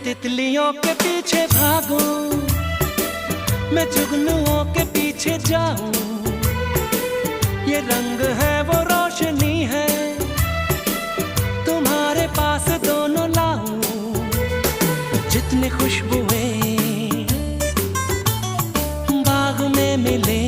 तितलियों के पीछे भागूं, मैं जुगनुओं के पीछे जाऊं। ये रंग है वो रोशनी है, तुम्हारे पास दोनों लाऊं। जितनी खुशबुएं बाग में मिले